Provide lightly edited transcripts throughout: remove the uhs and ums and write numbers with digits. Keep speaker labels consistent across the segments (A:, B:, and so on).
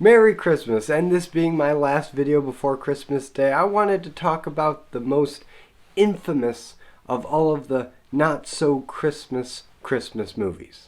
A: Merry Christmas, and this being my last video before Christmas Day, I wanted to talk about the most infamous of all of the not-so-Christmas movies.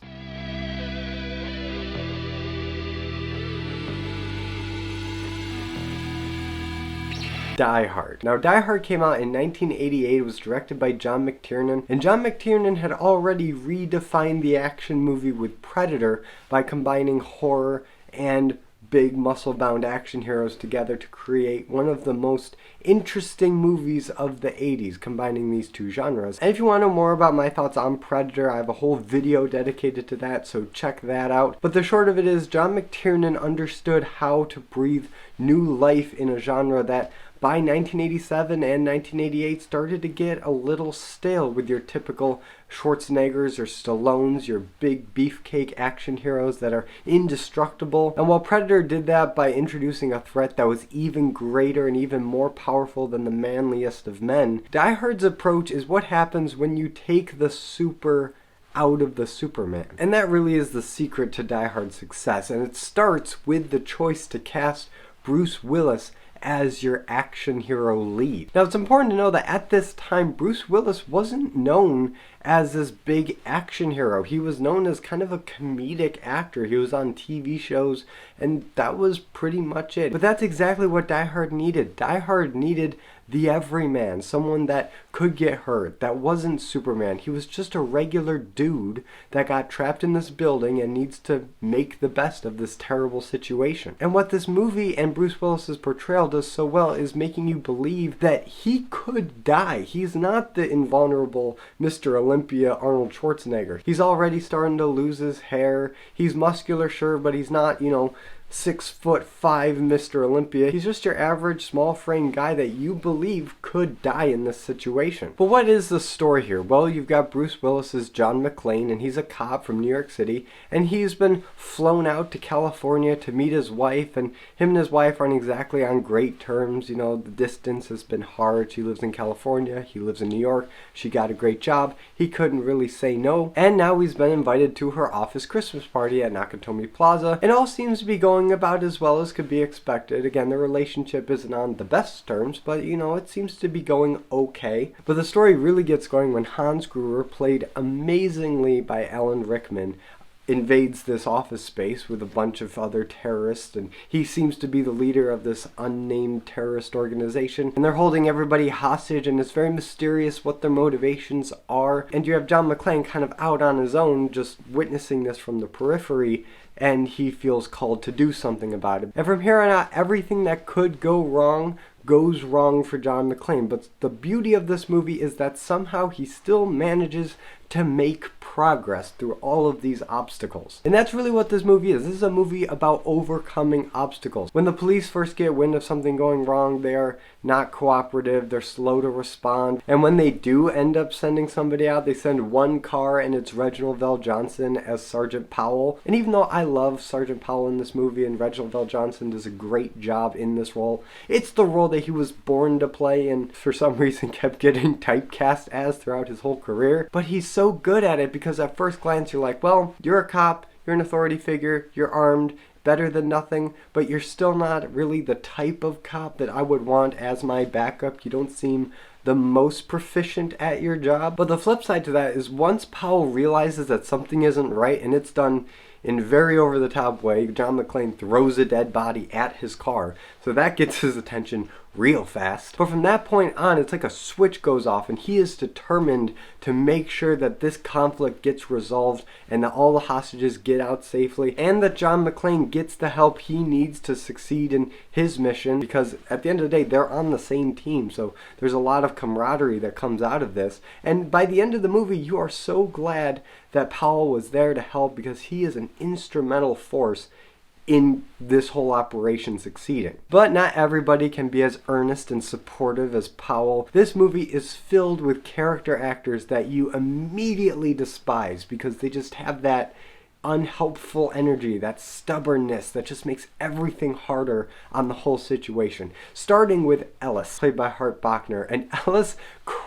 A: Die Hard. Now, Die Hard came out in 1988, it was directed by John McTiernan, and John McTiernan had already redefined the action movie with Predator by combining horror and big muscle-bound action heroes together to create one of the most interesting movies of the 80s, combining these two genres. And if you want to know more about my thoughts on Predator, I have a whole video dedicated to that, so check that out. But the short of it is, John McTiernan understood how to breathe new life in a genre that by 1987 and 1988 started to get a little stale with your typical Schwarzeneggers or Stallones, your big beefcake action heroes that are indestructible. And while Predator did that by introducing a threat that was even greater and even more powerful than the manliest of men, Die Hard's approach is what happens when you take the super out of the Superman. And that really is the secret to Die Hard's success, and it starts with the choice to cast Bruce Willis as your action hero lead. Now, it's important to know that at this time, Bruce Willis wasn't known as this big action hero. He was known as kind of a comedic actor. He was on TV shows, and that was pretty much it. But that's exactly what Die Hard needed. Die Hard needed the everyman, someone that could get hurt, that wasn't Superman. He was just a regular dude that got trapped in this building and needs to make the best of this terrible situation. And what this movie and Bruce Willis's portrayal does so well is making you believe that he could die. He's not the invulnerable Mr. Olympia Arnold Schwarzenegger. He's already starting to lose his hair. He's muscular, sure, but he's not, 6'5" Mr. Olympia. He's just your average small frame guy that you believe could die in this situation. But what is the story here? Well, you've got Bruce Willis as John McClane, and he's a cop from New York City, and he's been flown out to California to meet his wife, and him and his wife aren't exactly on great terms. The distance has been hard. She lives in California, he lives in New York. She got a great job. He couldn't really say no, and now he's been invited to her office Christmas party at Nakatomi Plaza, and all seems to be going about as well as could be expected. Again, the relationship isn't on the best terms, but it seems to be going okay. But the story really gets going when Hans Gruber, played amazingly by Alan Rickman, invades this office space with a bunch of other terrorists, and he seems to be the leader of this unnamed terrorist organization, and they're holding everybody hostage, and it's very mysterious what their motivations are. And you have John McClane kind of out on his own, just witnessing this from the periphery, and he feels called to do something about it. And from here on out, everything that could go wrong goes wrong for John McClane. But the beauty of this movie is that somehow he still manages to make progress through all of these obstacles. And that's really what this movie is. This is a movie about overcoming obstacles. When the police first get wind of something going wrong, they are not cooperative, they're slow to respond. And when they do end up sending somebody out, they send one car, and it's Reginald VelJohnson as Sergeant Powell. And even though I love Sergeant Powell in this movie, and Reginald VelJohnson does a great job in this role, it's the role that he was born to play and for some reason kept getting typecast as throughout his whole career. But he's so good at it because at first glance you're like, well, you're a cop, you're an authority figure, you're armed, better than nothing, but you're still not really the type of cop that I would want as my backup. You don't seem the most proficient at your job. But the flip side to that is once Powell realizes that something isn't right, and it's done in very over-the-top way, John McClane throws a dead body at his car, so that gets his attention real fast. But from that point on, it's like a switch goes off, and he is determined to make sure that this conflict gets resolved and that all the hostages get out safely, and that John McClane gets the help he needs to succeed in his mission, because at the end of the day, they're on the same team, so there's a lot of camaraderie that comes out of this. And by the end of the movie, you are so glad that Powell was there to help, because he is an instrumental force in this whole operation succeeding. But not everybody can be as earnest and supportive as Powell. This movie is filled with character actors that you immediately despise because they just have that unhelpful energy, that stubbornness that just makes everything harder on the whole situation. Starting with Ellis, played by Hart Bochner, and Ellis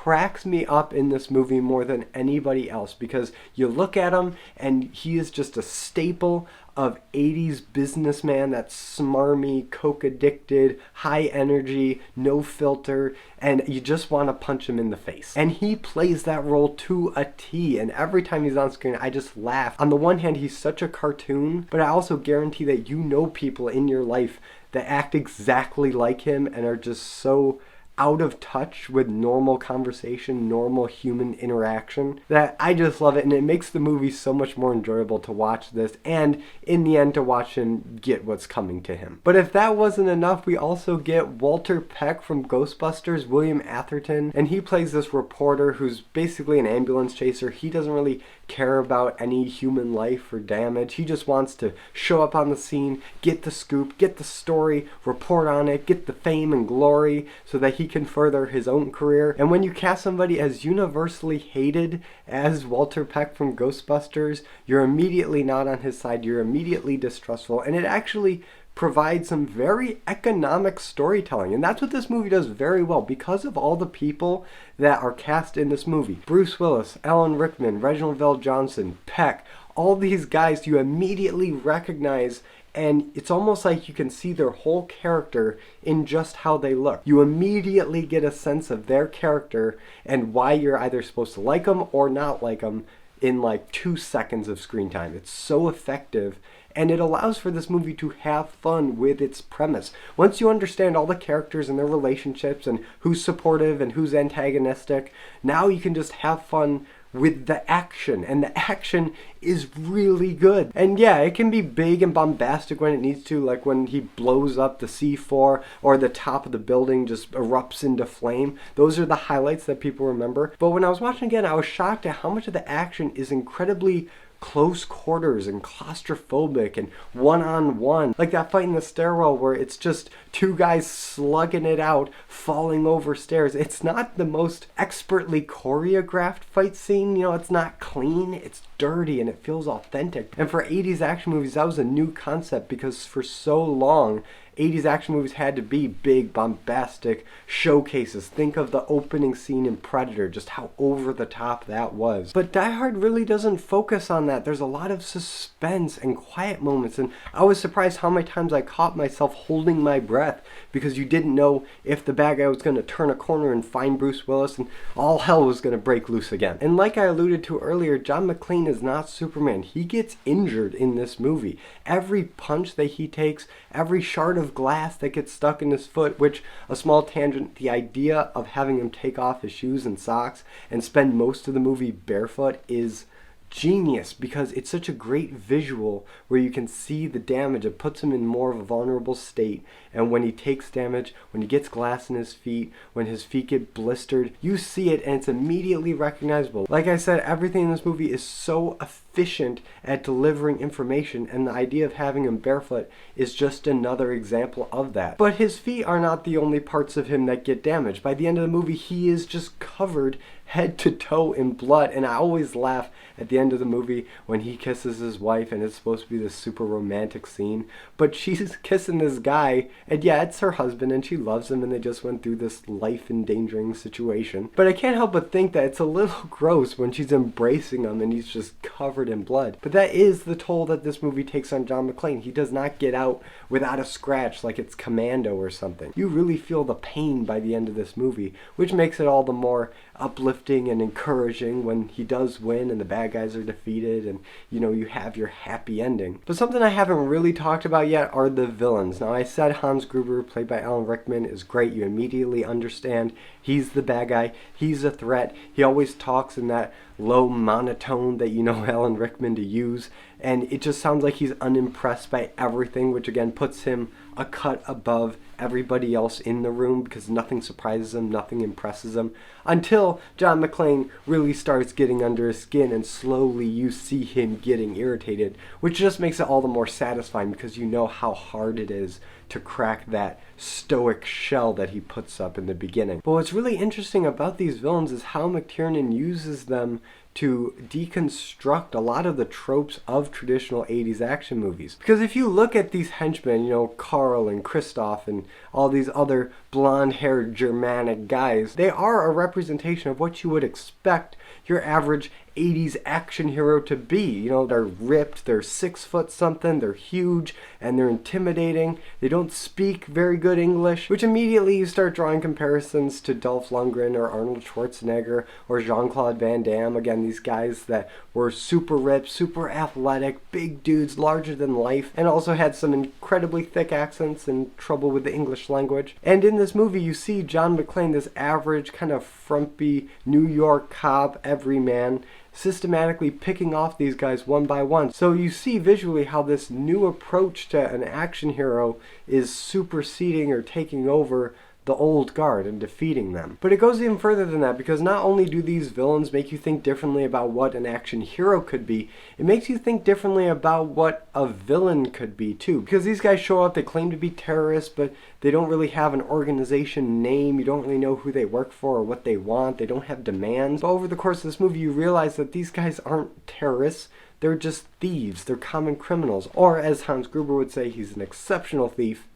A: cracks me up in this movie more than anybody else, because you look at him and he is just a staple of 80s businessman, that smarmy, coke addicted, high energy, no filter, and you just want to punch him in the face. And he plays that role to a T, and every time he's on screen I just laugh. On the one hand, he's such a cartoon, but I also guarantee that you know people in your life that act exactly like him and are just so out of touch with normal conversation, normal human interaction, that I just love it, and it makes the movie so much more enjoyable to watch this, and in the end to watch him get what's coming to him. But if that wasn't enough, we also get Walter Peck from Ghostbusters, William Atherton, and he plays this reporter who's basically an ambulance chaser. He doesn't really care about any human life or damage. He just wants to show up on the scene, get the scoop, get the story, report on it, get the fame and glory so that he can further his own career. And when you cast somebody as universally hated as Walter Peck from Ghostbusters, you're immediately not on his side, you're immediately distrustful, and it actually provides some very economic storytelling. And that's what this movie does very well, because of all the people that are cast in this movie. Bruce Willis, Alan Rickman, Reginald VelJohnson, Peck, all these guys you immediately recognize, and it's almost like you can see their whole character in just how they look. You immediately get a sense of their character and why you're either supposed to like them or not like them in like 2 seconds of screen time. It's so effective, and it allows for this movie to have fun with its premise. Once you understand all the characters and their relationships and who's supportive and who's antagonistic, now you can just have fun with the action, and the action is really good. And yeah, it can be big and bombastic when it needs to, like when he blows up the C4 or the top of the building just erupts into flame. Those are the highlights that people remember. But when I was watching again, I was shocked at how much of the action is incredibly close quarters and claustrophobic and one-on-one. Like that fight in the stairwell where it's just two guys slugging it out, falling over stairs. It's not the most expertly choreographed fight scene, it's not clean, it's dirty, and it feels authentic. And for 80s action movies, that was a new concept, because for so long 80s action movies had to be big, bombastic showcases. Think of the opening scene in Predator, just how over the top that was. But Die Hard really doesn't focus on that. There's a lot of suspense and quiet moments, and I was surprised how many times I caught myself holding my breath, because you didn't know if the bad guy was going to turn a corner and find Bruce Willis and all hell was going to break loose again. And like I alluded to earlier, John McClane is not Superman. He gets injured in this movie. Every punch that he takes, every shard of glass that gets stuck in his foot, which, a small tangent, the idea of having him take off his shoes and socks and spend most of the movie barefoot is genius, because it's such a great visual where you can see the damage. It puts him in more of a vulnerable state, and when he takes damage, when he gets glass in his feet, when his feet get blistered, you see it and it's immediately recognizable. Like I said, everything in this movie is so efficient at delivering information, and the idea of having him barefoot is just another example of that. But his feet are not the only parts of him that get damaged. By the end of the movie, he is just covered head to toe in blood, and I always laugh at the end of the movie when he kisses his wife, and it's supposed to be this super romantic scene, but she's kissing this guy, and yeah, it's her husband and she loves him and they just went through this life-endangering situation. But I can't help but think that it's a little gross when she's embracing him and he's just covered in blood. But that is the toll that this movie takes on John McClane. He does not get out without a scratch like it's Commando or something. You really feel the pain by the end of this movie, which makes it all the more uplifting and encouraging when he does win and the bad guys are defeated, and you have your happy ending. But something I haven't really talked about yet are the villains. Now, I said Hans Gruber, played by Alan Rickman, is great. You immediately understand he's the bad guy, he's a threat. He always talks in that low monotone that Alan Rickman to use, and it just sounds like he's unimpressed by everything, which again puts him a cut above everybody else in the room, because nothing surprises him, nothing impresses him, until John McClane really starts getting under his skin, and slowly you see him getting irritated, which just makes it all the more satisfying, because you know how hard it is to crack that stoic shell that he puts up in the beginning. But what's really interesting about these villains is how McTiernan uses them to deconstruct a lot of the tropes of traditional 80s action movies. Because if you look at these henchmen, Carl and Christoph and all these other blonde-haired Germanic guys, they are a representation of what you would expect your average 80s action hero to be. They're ripped, they're 6 foot something, they're huge, and they're intimidating. They don't speak very good English, which immediately you start drawing comparisons to Dolph Lundgren or Arnold Schwarzenegger or Jean-Claude Van Damme. Again, these guys that were super ripped, super athletic, big dudes, larger than life, and also had some incredibly thick accents and trouble with the English language. And in this movie, you see John McClane, this average kind of frumpy New York cop everyman, systematically picking off these guys one by one. So you see visually how this new approach to an action hero is superseding or taking over the old guard and defeating them. But it goes even further than that, because not only do these villains make you think differently about what an action hero could be, it makes you think differently about what a villain could be too. Because these guys show up, they claim to be terrorists, but they don't really have an organization name. You don't really know who they work for or what they want. They don't have demands. But over the course of this movie, you realize that these guys aren't terrorists. They're just thieves. They're common criminals. Or as Hans Gruber would say, he's an exceptional thief,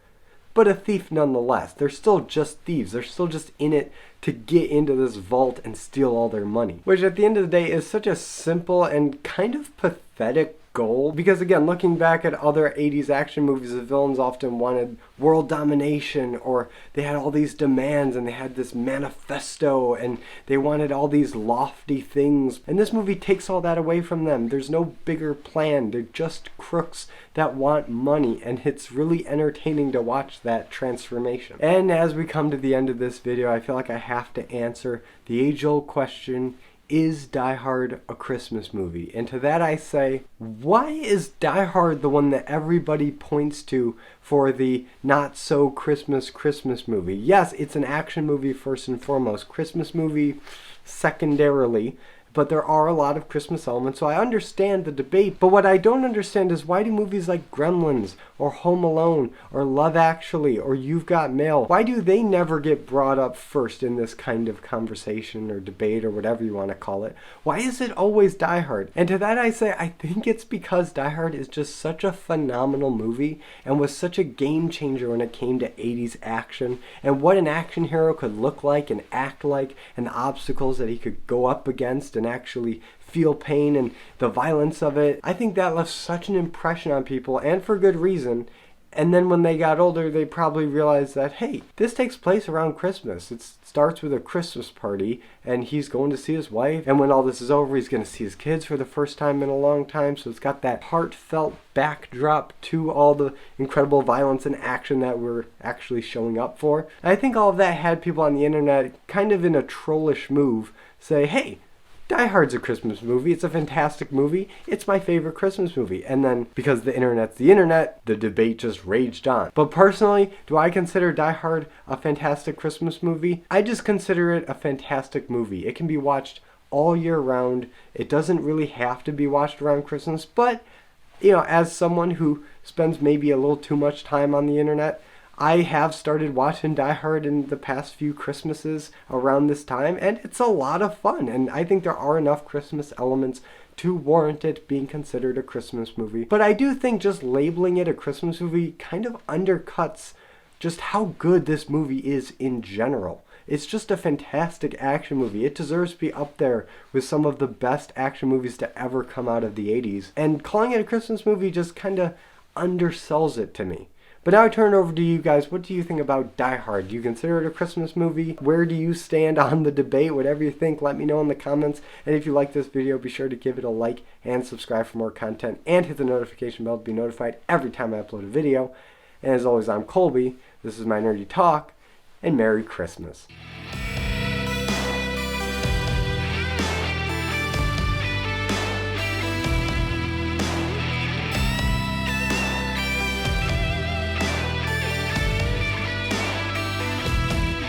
A: but a thief nonetheless. They're still just thieves. They're still just in it to get into this vault and steal all their money. Which at the end of the day is such a simple and kind of pathetic goal. Because again, looking back at other 80s action movies, the villains often wanted world domination, or they had all these demands and they had this manifesto and they wanted all these lofty things. And this movie takes all that away from them. There's no bigger plan. They're just crooks that want money, and it's really entertaining to watch that transformation. And as we come to the end of this video, I feel like I have to answer the age-old question: is Die Hard a Christmas movie? And to that I say, why is Die Hard the one that everybody points to for the not so Christmas movie? Yes, it's an action movie first and foremost, Christmas movie secondarily, but there are a lot of Christmas elements, so I understand the debate. But what I don't understand is, why do movies like Gremlins or Home Alone or Love Actually or You've Got Mail, why do they never get brought up first in this kind of conversation or debate or whatever you want to call it? Why is it always Die Hard? And to that I say, I think it's because Die Hard is just such a phenomenal movie and was such a game changer when it came to 80s action and what an action hero could look like and act like, and the obstacles that he could go up against and actually feel pain and the violence of it. I think that left such an impression on people, and for good reason. And then when they got older, they probably realized that, hey, this takes place around Christmas. It starts with a Christmas party, and he's going to see his wife. And when all this is over, he's going to see his kids for the first time in a long time. So it's got that heartfelt backdrop to all the incredible violence and action that we're actually showing up for. And I think all of that had people on the internet, kind of in a trollish move, say, hey, Die Hard's a Christmas movie. It's a fantastic movie. It's my favorite Christmas movie. And then, because the internet's the internet, the debate just raged on. But personally, do I consider Die Hard a fantastic Christmas movie? I just consider it a fantastic movie. It can be watched all year round. It doesn't really have to be watched around Christmas, but, as someone who spends maybe a little too much time on the internet, I have started watching Die Hard in the past few Christmases around this time, and it's a lot of fun, and I think there are enough Christmas elements to warrant it being considered a Christmas movie. But I do think just labeling it a Christmas movie kind of undercuts just how good this movie is in general. It's just a fantastic action movie. It deserves to be up there with some of the best action movies to ever come out of the 80s. And calling it a Christmas movie just kind of undersells it to me. But now I turn it over to you guys. What do you think about Die Hard? Do you consider it a Christmas movie? Where do you stand on the debate? Whatever you think, let me know in the comments. And if you like this video, be sure to give it a like and subscribe for more content. And hit the notification bell to be notified every time I upload a video. And as always, I'm Colby. This is my Nerdy Talk. And Merry Christmas.